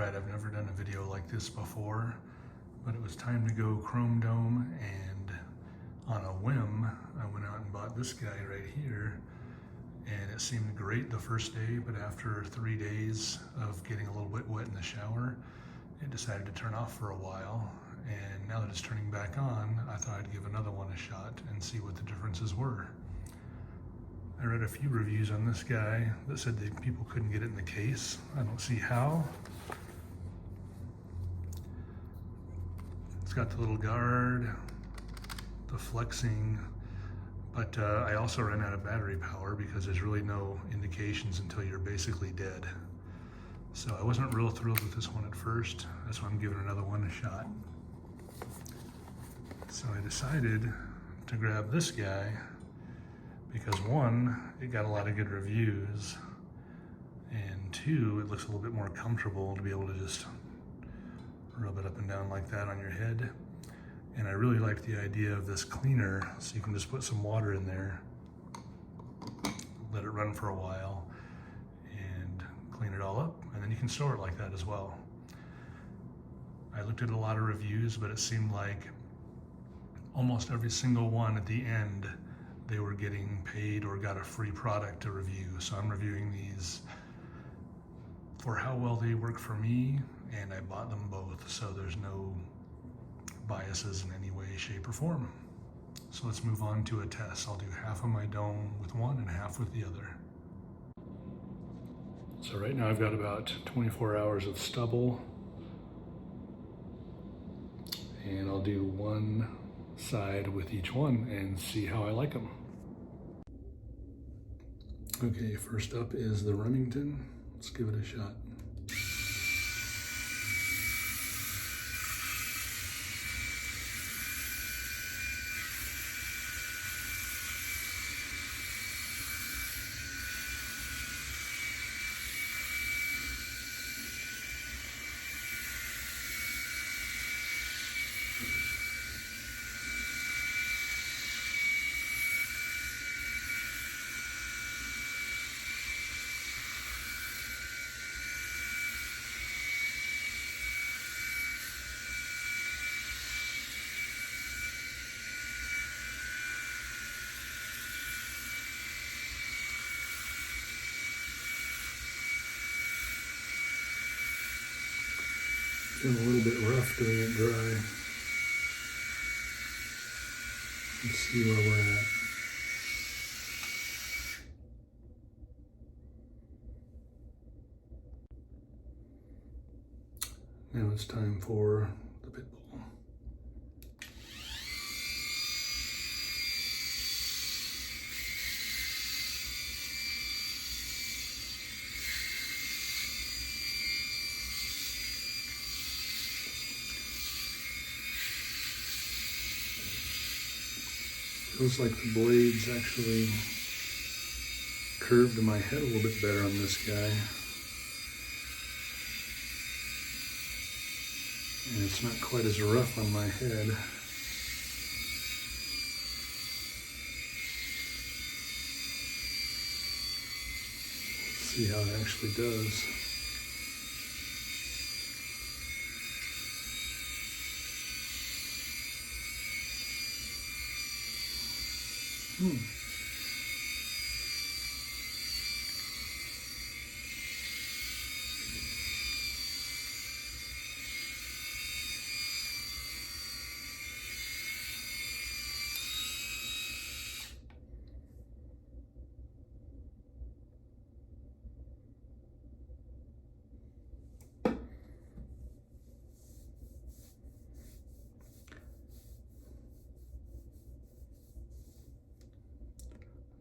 Alright, I've never done a video like this before, but it was time to go chrome dome, and on a whim, I went out and bought this guy right here, and it seemed great the first day, but after 3 days of getting a little bit wet in the shower, it decided to turn off for a while, and now that it's turning back on, I thought I'd give another one a shot and see what the differences were. I read a few reviews on this guy that said that people couldn't get it in the case. I don't see how. It's got the little guard, the flexing, but I also ran out of battery power because there's really no indications until you're basically dead. So I wasn't real thrilled with this one at first. That's why I'm giving another one a shot. So I decided to grab this guy because one, it got a lot of good reviews, and two, it looks a little bit more comfortable to be able to just rub it up and down like that on your head. And I really like the idea of this cleaner, so you can just put some water in there, let it run for a while, and clean it all up, and then you can store it like that as well. I looked at a lot of reviews, but it seemed like almost every single one at the end, they were getting paid or got a free product to review. So I'm reviewing these for how well they work for me, and I bought them both, so there's no biases in any way, shape, or form. So let's move on to a test. I'll do half of my dome with one and half with the other. So right now I've got about 24 hours of stubble, and I'll do one side with each one and see how I like them. Okay, first up is the Remington. Let's give it a shot. Feeling a little bit rough doing it dry. Let's see where we're at. Now it's time for the pitbull. Feels like the blades actually curved to my head a little bit better on this guy. And it's not quite as rough on my head. Let's see how it actually does.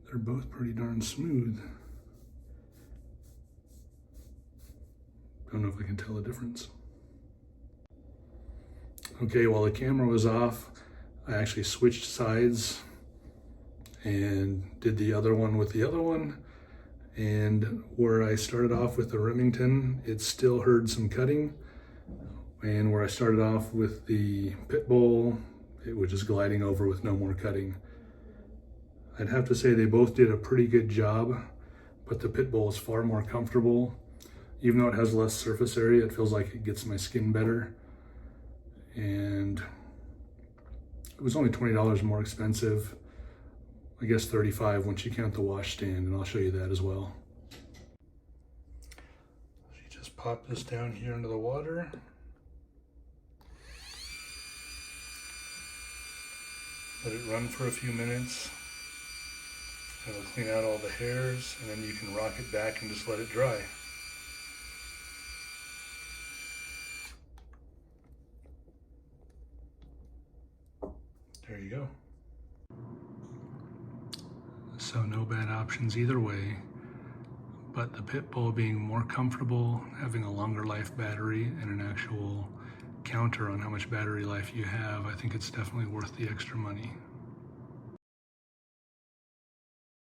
They're both pretty darn smooth. Don't know if I can tell the difference. Okay, while the camera was off, I actually switched sides and did the other one with the other one. And where I started off with the Remington, it still heard some cutting. And where I started off with the pitbull, it was just gliding over with no more cutting. I'd have to say they both did a pretty good job, but the pitbull is far more comfortable. Even though it has less surface area, it feels like it gets my skin better. And it was only $20 more expensive. I guess $35 once you count the wash stand, and I'll show you that as well. So you just pop this down here into the water. Let it run for a few minutes. It'll clean out all the hairs, and then you can rock it back and just let it dry. There you go. So no bad options either way, but the pitbull being more comfortable, having a longer life battery, and an actual counter on how much battery life you have, I think it's definitely worth the extra money.